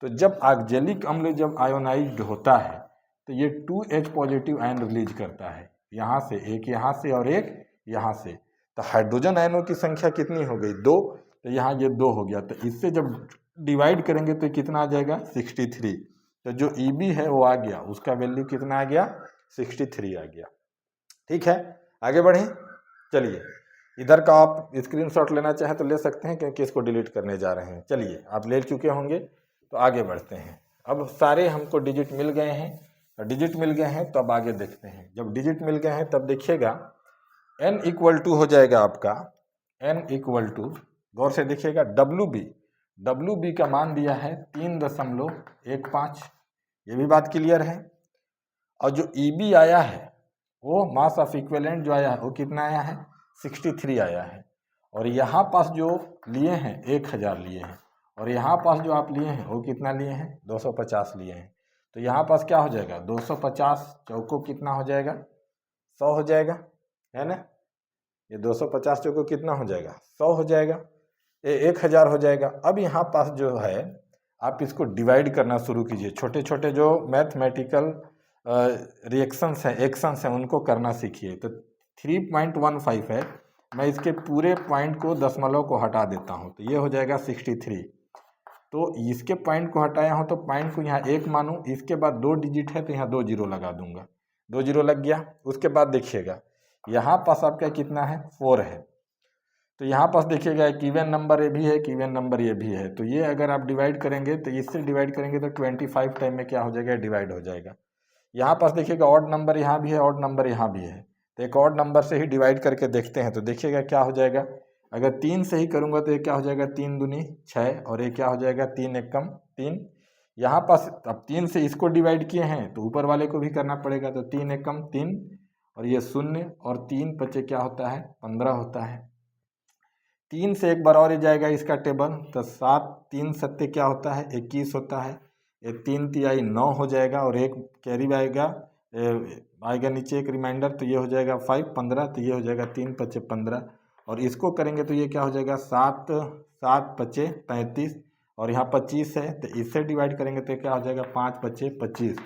Speaker 1: तो जब ऑक्जेलिक अम्ल जब आयोनाइज्ड होता है तो ये 2H पॉजिटिव आयन रिलीज करता है, यहाँ से एक, यहाँ से और एक यहाँ से। तो हाइड्रोजन आयनों की संख्या कितनी हो गई 2, तो यहाँ ये 2 हो गया। तो इससे जब डिवाइड करेंगे तो कितना आ जाएगा 63। तो जो EB है वो आ गया, उसका वैल्यू कितना आ गया 63 आ गया। ठीक है, आगे बढ़ें। चलिए इधर का आप स्क्रीनशॉट लेना चाहें तो ले सकते हैं, क्योंकि इसको डिलीट करने जा रहे हैं। चलिए आप ले चुके होंगे तो आगे बढ़ते हैं। अब सारे हमको डिजिट मिल गए हैं, तो अब आगे देखते हैं। जब डिजिट मिल गए हैं तब देखिएगा n = हो जाएगा आपका, n = गौर से देखिएगा WB का मान दिया है 3.15, ये भी बात क्लियर है। और जो EB आया है वो मास ऑफ इक्विवेलेंट जो आया है वो कितना आया है 63 आया है। और यहाँ पास जो लिए हैं 1000 लिए हैं, और यहाँ पास जो आप लिए हैं वो कितना लिए हैं 250 लिए हैं। तो यहाँ पास क्या हो जाएगा 250 चौको कितना हो जाएगा 100 हो जाएगा, है ना। ये 250 चौको कितना हो जाएगा 100 हो जाएगा, ये 1000 हो जाएगा। अब यहाँ पास जो है आप इसको डिवाइड करना शुरू कीजिए, छोटे छोटे जो मैथमेटिकल रिएक्शंस हैं, एक्शंस हैं, उनको करना सीखिए। तो 3.15 है, मैं इसके पूरे पॉइंट को दशमलव को हटा देता हूँ, तो ये हो जाएगा 63। तो इसके पॉइंट को हटाया हूँ तो पॉइंट को यहाँ 1 मानूँ, इसके बाद 2 डिजिट है तो यहाँ 2 जीरो लगा दूंगा, 2 जीरो लग गया। उसके बाद देखिएगा यहाँ पास आपका कितना है 4 है, तो यहाँ पास देखिएगा एक इवन नंबर ये भी है, एक इवन नंबर ये भी है। तो ये अगर आप डिवाइड करेंगे तो इससे डिवाइड करेंगे तो 25 टाइम में क्या हो जाएगा डिवाइड हो जाएगा। यहाँ पास देखिएगा ऑड नंबर यहाँ भी है, ऑड नंबर यहाँ भी है, तो एक ऑड नंबर से ही डिवाइड करके देखते हैं। तो देखिएगा क्या हो जाएगा, अगर 3 से ही करूँगा तो ये क्या हो जाएगा 3 दूनी 6, और ये क्या हो जाएगा 3 एकम 3। यहाँ पास अब 3 से इसको डिवाइड किए हैं तो ऊपर वाले को भी करना पड़ेगा, तो 3 एकम 3 और ये 0 और 3 बचे क्या होता है 15 होता है। 3 से एक बार और ही जाएगा इसका टेबल, तो 7 3 सत्ते क्या होता है 21 होता है, ये 3 तिहाई 9 हो जाएगा, और एक कैरी आएगा नीचे एक रिमाइंडर, तो ये हो जाएगा 5 15, तो ये हो जाएगा 3 5 15। और इसको करेंगे तो ये क्या हो जाएगा 7 7 5 35, और यहाँ 25 है तो इससे डिवाइड करेंगे तो क्या हो जाएगा 5 5 25,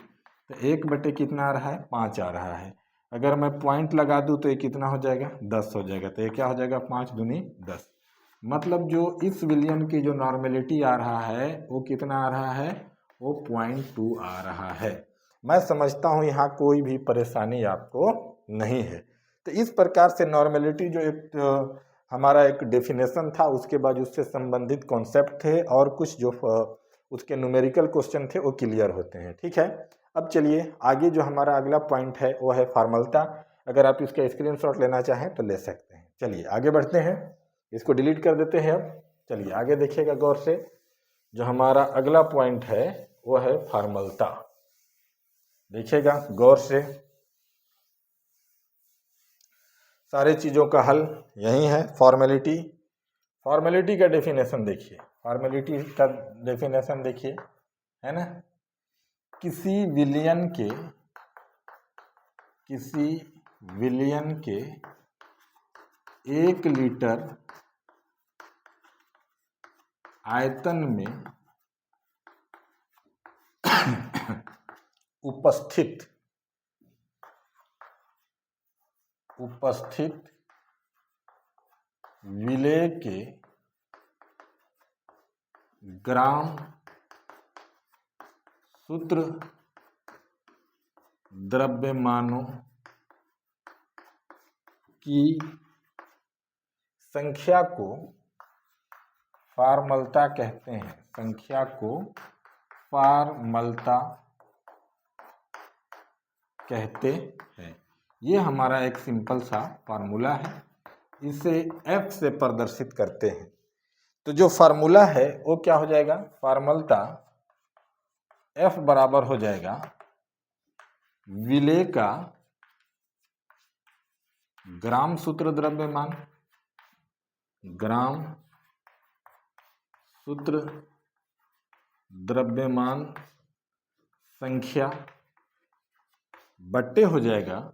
Speaker 1: तो 1 बटे कितना आ रहा है 5 आ रहा है। अगर मैं पॉइंट लगा दूँ तो ये कितना हो जाएगा 10 हो जाएगा, तो ये क्या हो जाएगा 5 दूनी 10। मतलब जो इस विलियन की जो नॉर्मेलिटी आ रहा है वो कितना आ रहा है, वो 0.2 आ रहा है। मैं समझता हूँ यहाँ कोई भी परेशानी आपको नहीं है। तो इस प्रकार से नॉर्मेलिटी जो एक हमारा एक डेफिनेशन था, उसके बाद उससे संबंधित कॉन्सेप्ट थे और कुछ जो उसके न्यूमेरिकल क्वेश्चन थे वो क्लियर होते हैं। ठीक है, अब चलिए आगे जो हमारा अगला पॉइंट है वो है फॉर्मलता। अगर आप इसका स्क्रीनशॉट लेना चाहें तो ले सकते हैं। चलिए आगे बढ़ते हैं, इसको डिलीट कर देते हैं। अब चलिए आगे देखिएगा गौर से, जो हमारा अगला पॉइंट है वो है फॉर्मलता। देखिएगा गौर से, सारी चीज़ों का हल यही है। फॉर्मेलिटी, फॉर्मेलिटी का डेफिनेशन देखिए, फॉर्मेलिटी का डेफिनेशन देखिए, है ना। किसी विलियन के 1 लीटर आयतन में उपस्थित विलेय के ग्राम सूत्र द्रव्यमानों की संख्या को फॉर्मलता कहते हैं। संख्या को फॉर्मलता कहते हैं। ये हमारा एक सिंपल सा फार्मूला है, इसे F से प्रदर्शित करते हैं। तो जो फार्मूला है वो क्या हो जाएगा, फॉर्मलता F बराबर हो जाएगा विलेय का ग्राम सूत्र द्रव्यमान, ग्राम सूत्र द्रव्यमान संख्या बट्टे हो जाएगा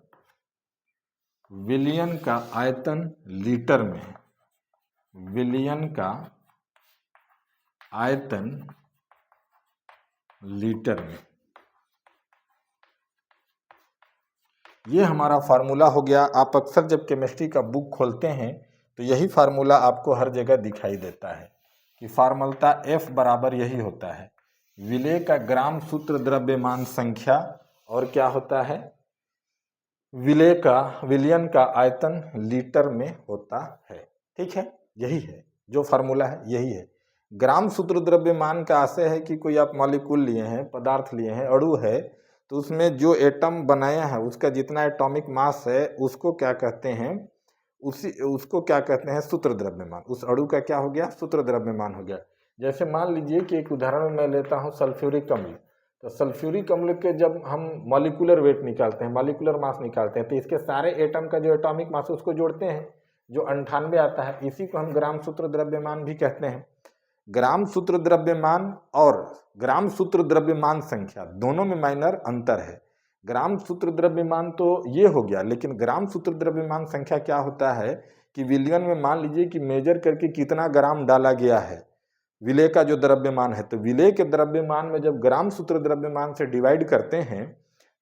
Speaker 1: विलियन का आयतन लीटर में, विलियन का आयतन लीटर में। ये हमारा फार्मूला हो गया। आप अक्सर जब केमिस्ट्री का बुक खोलते हैं तो यही फार्मूला आपको हर जगह दिखाई देता है कि फार्मलता F बराबर यही होता है, विलेय का ग्राम सूत्र द्रव्यमान संख्या और क्या होता है, विलियन का आयतन लीटर में होता है। ठीक है, यही है जो फार्मूला है, यही है। ग्राम सूत्र द्रव्यमान का आशय है कि कोई आप मॉलिक्यूल लिए हैं, पदार्थ लिए हैं, अणु है, तो उसमें जो एटम बनाया है उसका जितना एटॉमिक मास है उसको क्या कहते हैं, उसको क्या कहते हैं, सूत्र द्रव्यमान। उस अणु का क्या हो गया, सूत्र द्रव्यमान हो गया। जैसे मान लीजिए कि एक उदाहरण मैं लेता हूँ सल्फ्यूरिक अम्ल। तो सल्फ्यूरिक अम्ल के जब हम मॉलिक्यूलर वेट निकालते हैं, मॉलिक्यूलर मास निकालते हैं, तो इसके सारे एटम का जो एटॉमिक मास उसको जोड़ते हैं, जो 98 आता है। इसी को हम ग्राम सूत्र द्रव्यमान भी कहते हैं। ग्राम सूत्र द्रव्यमान और ग्राम सूत्र द्रव्यमान संख्या दोनों में माइनर अंतर है। ग्राम सूत्र द्रव्यमान तो ये हो गया, लेकिन ग्राम सूत्र द्रव्यमान संख्या क्या होता है कि विलियन में मान लीजिए कि मेजर करके कितना ग्राम डाला गया है, विलेय का जो द्रव्यमान है, तो विलेय के द्रव्यमान में जब ग्राम सूत्र द्रव्यमान से डिवाइड करते हैं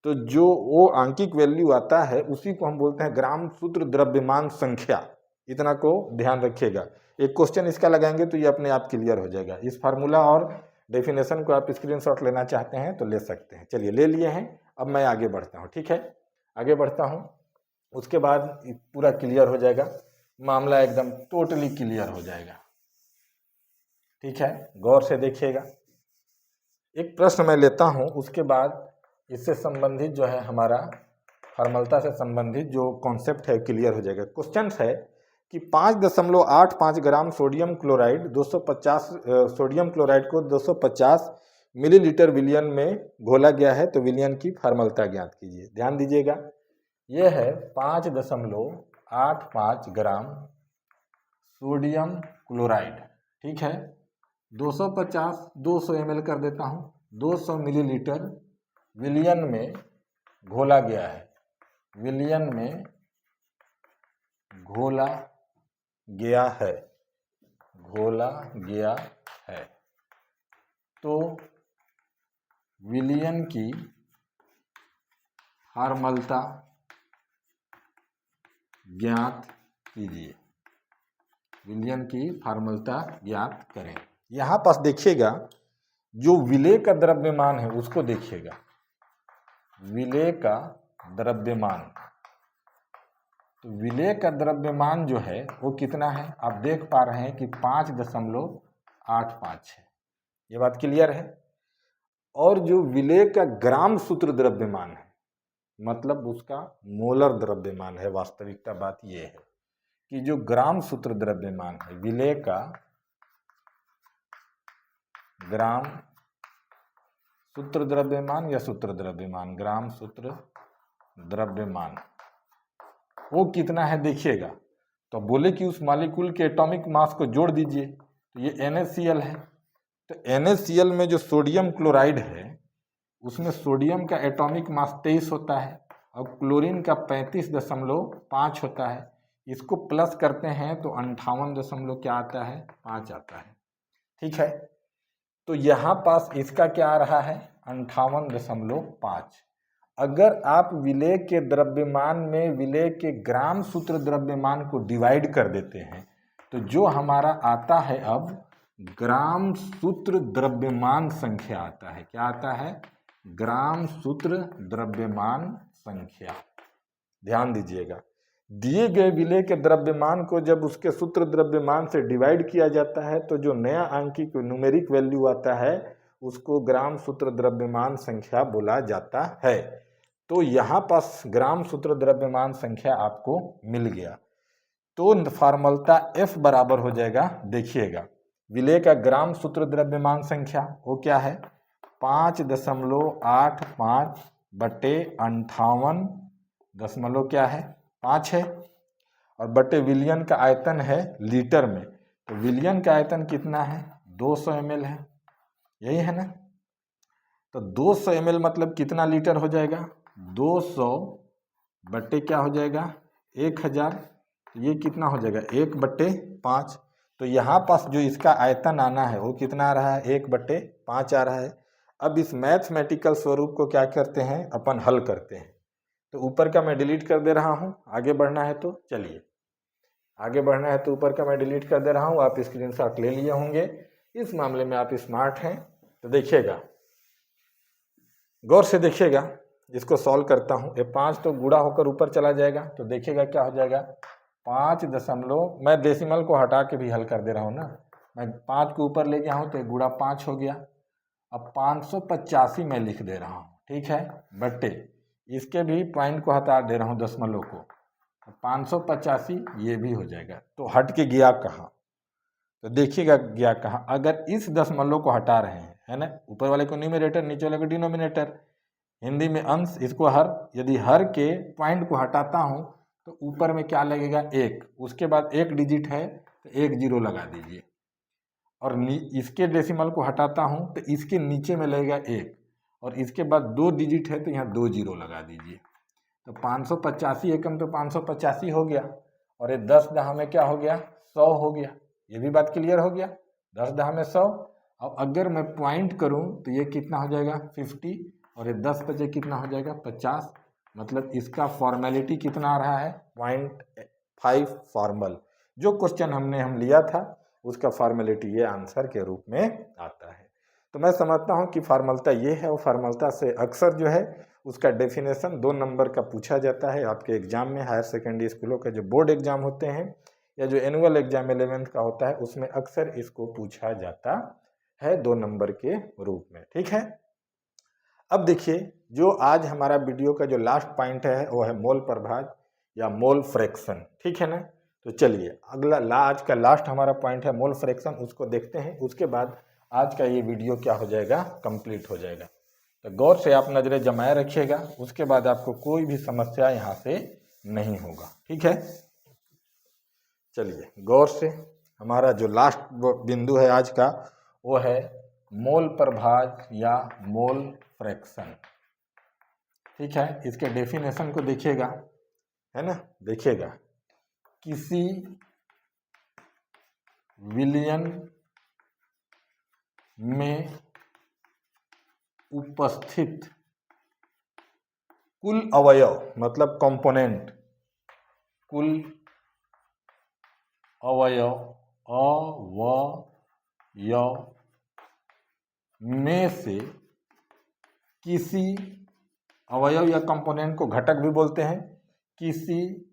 Speaker 1: तो जो वो आंकिक वैल्यू आता है उसी को हम बोलते हैं ग्राम सूत्र द्रव्यमान संख्या। इतना को ध्यान रखिएगा, एक क्वेश्चन इसका लगाएंगे तो ये अपने आप क्लियर हो जाएगा। इस फार्मूला और डेफिनेशन को आप स्क्रीनशॉट लेना चाहते हैं तो ले सकते हैं। चलिए ले लिए हैं, अब मैं आगे बढ़ता हूँ। ठीक है, आगे बढ़ता हूँ, उसके बाद पूरा क्लियर हो जाएगा, मामला एकदम टोटली क्लियर हो जाएगा। ठीक है, गौर से देखिएगा। एक प्रश्न मैं लेता हूँ, उसके बाद इससे संबंधित जो है हमारा फॉर्मलता से संबंधित जो कॉन्सेप्ट है क्लियर हो जाएगा। क्वेश्चन है कि 5.85 gram sodium chloride 250 sodium chloride को 250 मिलीलीटर विलियन में घोला गया है, तो विलियन की फॉर्मलता ज्ञात कीजिए। ध्यान दीजिएगा, यह है 5.85 ग्राम सोडियम क्लोराइड। ठीक है, 250 200 ml कर देता हूँ, 200 मिलीलीटर विलियन में घोला गया है, विलियन में घोला गया है, घोला गया है। तो विलियन की फॉर्मलता ज्ञात कीजिए, विलियन की फॉर्मलता ज्ञात करें। यहाँ पास देखिएगा, जो विलेय का द्रव्यमान है उसको देखिएगा, विलेय का द्रव्यमान तो विलेय का द्रव्यमान जो है वो कितना है, आप देख पा रहे हैं कि 5.85 है। ये बात क्लियर है। और जो विलेय का ग्राम सूत्र द्रव्यमान है, मतलब उसका मोलर द्रव्यमान है, वास्तविकता बात ये है कि जो ग्राम सूत्र द्रव्यमान है, विलेय का ग्राम सूत्र द्रव्यमान या सूत्र द्रव्यमान, ग्राम सूत्र द्रव्यमान, वो कितना है देखिएगा। तो बोले कि उस मॉलिक्यूल के एटॉमिक मास को जोड़ दीजिए, तो ये NaCl है। तो NaCl में जो सोडियम क्लोराइड है उसमें सोडियम का एटॉमिक मास 23 होता है और क्लोरीन का 35.5 होता है। इसको प्लस करते हैं तो 58 क्या आता है, 5 आता है। ठीक है, तो यहाँ पास इसका क्या आ रहा है, 58.5। अगर आप विलेय के द्रव्यमान में विलेय के ग्राम सूत्र द्रव्यमान को डिवाइड कर देते हैं तो जो हमारा आता है अब ग्राम सूत्र द्रव्यमान संख्या आता है। क्या आता है, ग्राम सूत्र द्रव्यमान संख्या। ध्यान दीजिएगा, दिए गए विलेय के द्रव्यमान को जब उसके सूत्र द्रव्यमान से डिवाइड किया जाता है तो जो नया आंकिक न्यूमेरिक वैल्यू आता है उसको ग्राम सूत्र द्रव्यमान संख्या बोला जाता है। तो यहाँ पास ग्राम सूत्र द्रव्यमान संख्या आपको मिल गया। तो फॉर्मूला F बराबर हो जाएगा, देखिएगा विलेय का ग्राम सूत्र द्रव्यमान संख्या वो क्या है, 5.85 बटे 58 क्या है 5 है, और बटे विलियन का आयतन है लीटर में। तो विलियन का आयतन कितना है, 200 ml है, यही है ना। तो 200 ml मतलब कितना लीटर हो जाएगा, 200 बटे क्या हो जाएगा 1000, ये कितना हो जाएगा 1/5। तो यहाँ पास जो इसका आयतन आना है वो कितना आ रहा है, 1/5 आ रहा है। अब इस मैथमेटिकल स्वरूप को क्या करते हैं, अपन हल करते हैं। तो ऊपर का मैं डिलीट कर दे रहा हूँ, आगे बढ़ना है तो चलिए आगे बढ़ना है तो ऊपर का मैं डिलीट कर दे रहा हूँ, आप स्क्रीनशॉट ले लिए होंगे। इस मामले में आप स्मार्ट हैं तो देखिएगा, गौर से देखिएगा, इसको सॉल्व करता हूँ। ये 5 तो गुणा होकर ऊपर चला जाएगा, तो देखिएगा क्या हो जाएगा 5 दशमलव, मैं डेसिमल को हटा के भी हल कर दे रहा हूँ ना, मैं 5 को ऊपर ले गया हूँ तो गुणा 5 हो गया। अब 585 मैं लिख दे रहा हूँ, ठीक है, बट्टे इसके भी पॉइंट को हटा दे रहा हूँ दशमलव को, 585 ये भी हो जाएगा। तो हट के गया कहाँ, तो देखिएगा गया कहाँ, अगर इस दशमलव को हटा रहे हैं है ना, ऊपर वाले को न्यूमरेटर नीचे वाले को डिनोमिनेटर, हिंदी में अंश, इसको हर, यदि हर के पॉइंट को हटाता हूँ तो ऊपर में क्या लगेगा 1, उसके बाद 1 डिजिट है तो 1 0 लगा दीजिए, और इसके डेसिमल को हटाता हूँ तो इसके नीचे में लगेगा 1, और इसके बाद 2 डिजिट है तो यहाँ 2 0 लगा दीजिए। तो 585 एकम तो 585 हो गया, और ये 10 दहा में क्या हो गया 100 हो गया। ये भी बात क्लियर हो गया, 10 दहा में 100। अब अगर मैं पॉइंट करूं तो ये कितना हो जाएगा 50, और ये 10 बजे कितना हो जाएगा 50, मतलब इसका फॉर्मेलिटी कितना आ रहा है 0.5 फॉर्मल। जो क्वेश्चन हम लिया था उसका फॉर्मेलिटी ये आंसर के रूप में आता है। तो मैं समझता हूँ कि फॉर्मलता ये है, और फॉर्मलता से अक्सर जो है उसका डेफिनेशन 2 नंबर का पूछा जाता है आपके एग्जाम में। हायर सेकेंडरी स्कूलों का जो बोर्ड एग्जाम होते हैं या जो एनुअल एग्जाम 11th का होता है उसमें अक्सर इसको पूछा जाता है 2 नंबर के रूप में, ठीक है। अब देखिए, जो आज हमारा वीडियो का जो लास्ट पॉइंट है वो है मोल प्रभाज या मोल फ्रैक्शन, ठीक है ना। तो चलिए अगला आज का लास्ट हमारा पॉइंट है मोल फ्रैक्शन, उसको देखते हैं। उसके बाद आज का ये वीडियो क्या हो जाएगा, कंप्लीट हो जाएगा। तो गौर से आप नजरें जमाए रखिएगा, उसके बाद आपको कोई भी समस्या यहाँ से नहीं होगा, ठीक है। चलिए गौर से, हमारा जो लास्ट बिंदु है आज का वो है मोल प्रभाज या मोल फ्रैक्शन, ठीक है। इसके डेफिनेशन को देखिएगा, है ना, देखिएगा, किसी विलयन में उपस्थित कुल अवयव, मतलब कंपोनेंट, कुल अवयव में से किसी अवयव या कंपोनेंट को घटक भी बोलते हैं, किसी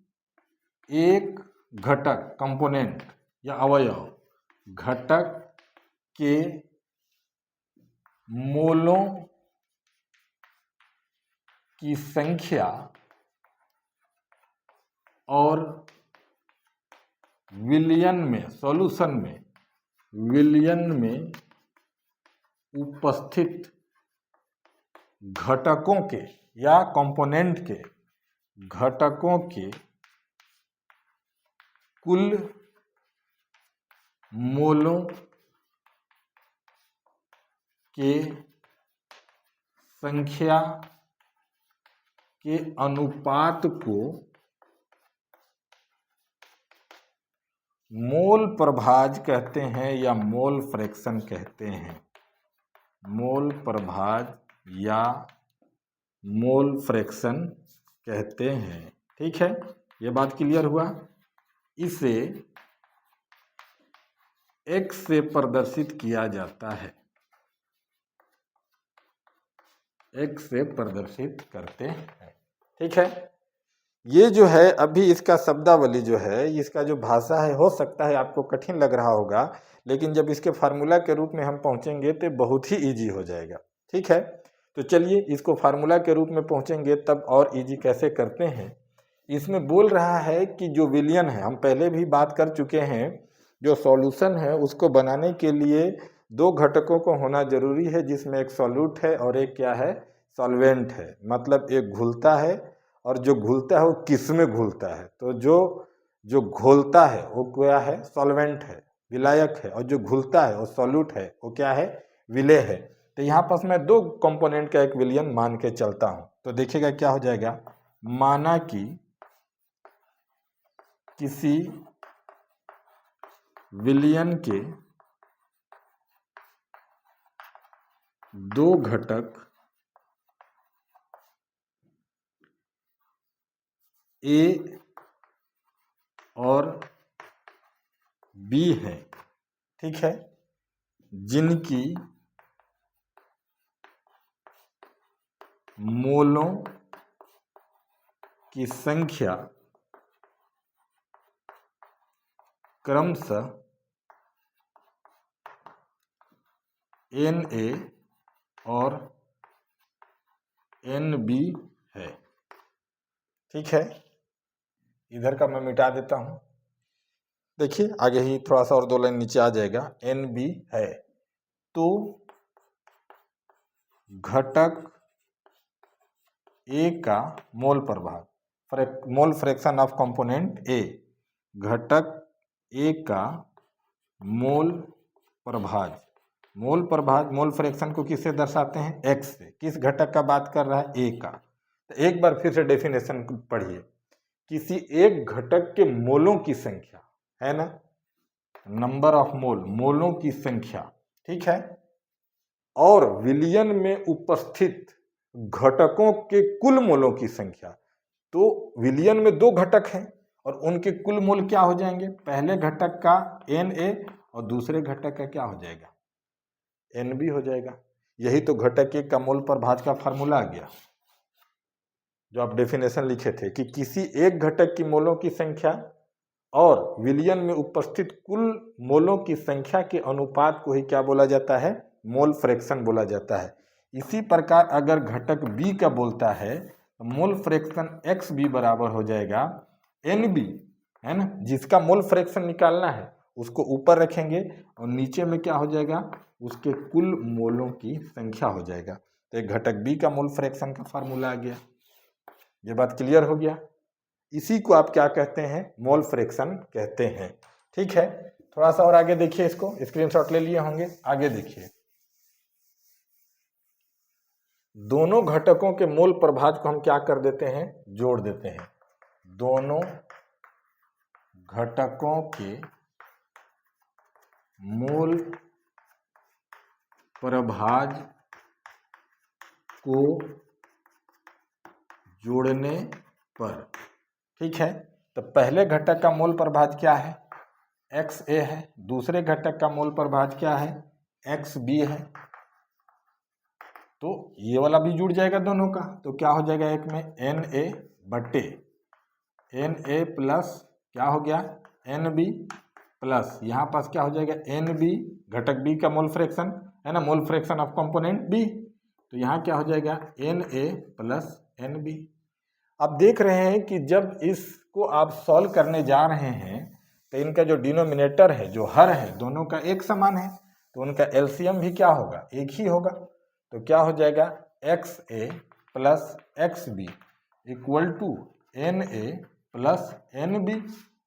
Speaker 1: एक घटक कंपोनेंट या अवयव घटक के मोलों की संख्या और विलयन में सॉल्यूशन में विलयन में उपस्थित घटकों के या कंपोनेंट के घटकों के कुल मोलों के संख्या के अनुपात को मोल प्रभाज कहते हैं या मोल फ्रैक्शन कहते हैं। मोल प्रभाज या मोल फ्रैक्शन कहते हैं। ठीक है, ये बात क्लियर हुआ। इसे x से प्रदर्शित किया जाता है, x से प्रदर्शित करते हैं। ठीक है, ये जो है अभी इसका शब्दावली जो है, इसका जो भाषा है, हो सकता है आपको कठिन लग रहा होगा, लेकिन जब इसके फार्मूला के रूप में हम पहुंचेंगे तो बहुत ही इजी हो जाएगा। ठीक है, तो चलिए इसको फार्मूला के रूप में पहुंचेंगे तब और इजी कैसे करते हैं। इसमें बोल रहा है कि जो विलयन है, हम पहले भी बात कर चुके हैं, जो सॉल्यूशन है उसको बनाने के लिए दो घटकों को होना जरूरी है, जिसमें एक सॉल्यूट है और एक क्या है, सॉल्वेंट है। मतलब एक घुलता है और जो घुलता है वो किस में घुलता है, तो जो घोलता है वो क्या है, सॉल्वेंट है, विलायक है, और जो घुलता है वो सॉल्यूट है, वो क्या है, विलेय है। तो यहाँ पर मैं दो कंपोनेंट का एक विलयन मान के चलता हूँ, तो देखिएगा क्या हो जाएगा। माना कि किसी विलयन के दो घटक ए और बी है, ठीक है, जिनकी मोलों की संख्या क्रमशः Na और Nb है। ठीक है, इधर का मैं मिटा देता हूं। देखिए आगे ही थोड़ा सा और दो लाइन नीचे आ जाएगा, Nb है। तो घटक A का मोल प्रभाव, mole fraction of component A, घटक A का मोल प्रभाज, मोल प्रभाज मोल फ्रैक्शन को किससे दर्शाते हैं, x से। किस घटक का बात कर रहा है, A का। तो एक बार फिर से डेफिनेशन पढ़िए। किसी एक घटक के मोलों की संख्या है ना, नंबर ऑफ मोल, मोलों की संख्या, ठीक है, और विलयन में उपस्थित घटकों के कुल मोलों की संख्या। तो विलयन में दो घटक हैं और उनके कुल मोल क्या हो जाएंगे, पहले घटक का Na और दूसरे घटक का क्या हो जाएगा, Nb हो जाएगा। यही तो घटक एक का मोल प्रभाज का फार्मूला आ गया, जो आप डेफिनेशन लिखे थे कि किसी एक घटक की मोलों की संख्या और विलयन में उपस्थित कुल मोलों की संख्या के अनुपात को ही क्या बोला जाता है, मोल फ्रैक्शन बोला जाता है। इसी प्रकार अगर घटक B का बोलता है तो मोल फ्रैक्शन XB बराबर हो जाएगा NB, है ना। जिसका मोल फ्रैक्शन निकालना है उसको ऊपर रखेंगे और नीचे में क्या हो जाएगा, उसके कुल मोलों की संख्या हो जाएगा। तो एक घटक B का मोल फ्रैक्शन का फार्मूला आ गया। ये बात क्लियर हो गया। इसी को आप क्या कहते हैं, मोल फ्रैक्शन कहते हैं। ठीक है, थोड़ा सा और आगे देखिए, इसको स्क्रीनशॉट ले लिए होंगे, आगे देखिए। दोनों घटकों के मोल प्रभाज को हम क्या कर देते हैं, जोड़ देते हैं। दोनों घटकों के मोल प्रभाज को जोड़ने पर, ठीक है, तो पहले घटक का मोल प्रभाज क्या है, XA है, दूसरे घटक का मोल प्रभाज क्या है, XB है। तो ये वाला भी जुड़ जाएगा दोनों का, तो क्या हो जाएगा, एक में Na बटे Na प्लस क्या हो गया NB प्लस यहाँ पास क्या हो जाएगा NB घटक B का मोल फ्रैक्शन है ना, mole fraction of component B, तो यहाँ क्या हो जाएगा Na प्लस NB। अब देख रहे हैं कि जब इसको आप सॉल्व करने जा रहे हैं तो इनका जो डिनोमिनेटर है, जो हर है, दोनों का एक समान है, तो उनका एलसीएम भी क्या होगा, एक ही होगा। तो क्या हो जाएगा XA plus XB equal to NA plus NB,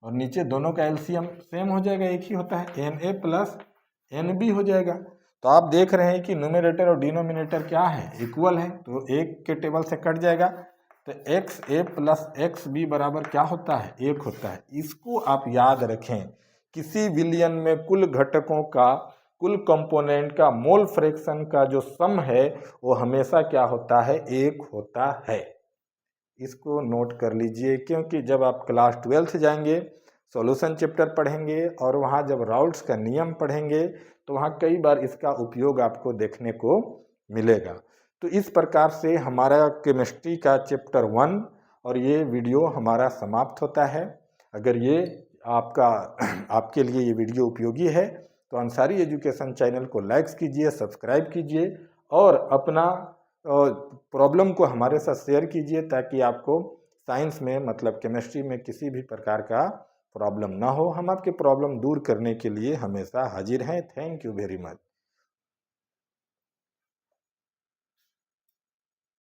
Speaker 1: और नीचे दोनों का एलसीएम सेम हो जाएगा, एक ही होता है, Na प्लस NB हो जाएगा। तो आप देख रहे हैं कि न्यूमरेटर और डिनोमिनेटर क्या है, इक्वल है, तो एक के टेबल से कट जाएगा, तो XA प्लस XB बराबर क्या होता है, एक होता है। इसको आप याद रखें, किसी विलयन में कुल घटकों का, कुल कंपोनेंट का मोल फ्रैक्शन का जो सम है वो हमेशा क्या होता है, एक होता है। इसको नोट कर लीजिए, क्योंकि जब आप क्लास 12 जाएंगे, सॉल्यूशन चैप्टर पढ़ेंगे और वहाँ जब राउल्ट्स का नियम पढ़ेंगे तो वहाँ कई बार इसका उपयोग आपको देखने को मिलेगा। तो इस प्रकार से हमारा केमिस्ट्री का चैप्टर 1 और ये वीडियो हमारा समाप्त होता है। अगर ये आपके लिए ये वीडियो उपयोगी है तो अंसारी एजुकेशन चैनल को लाइक कीजिए, सब्सक्राइब कीजिए और अपना प्रॉब्लम को हमारे साथ शेयर कीजिए, ताकि आपको साइंस में मतलब केमिस्ट्री में किसी भी प्रकार का प्रॉब्लम ना हो। हम आपके प्रॉब्लम दूर करने के लिए हमेशा हाजिर हैं। Thank you very much.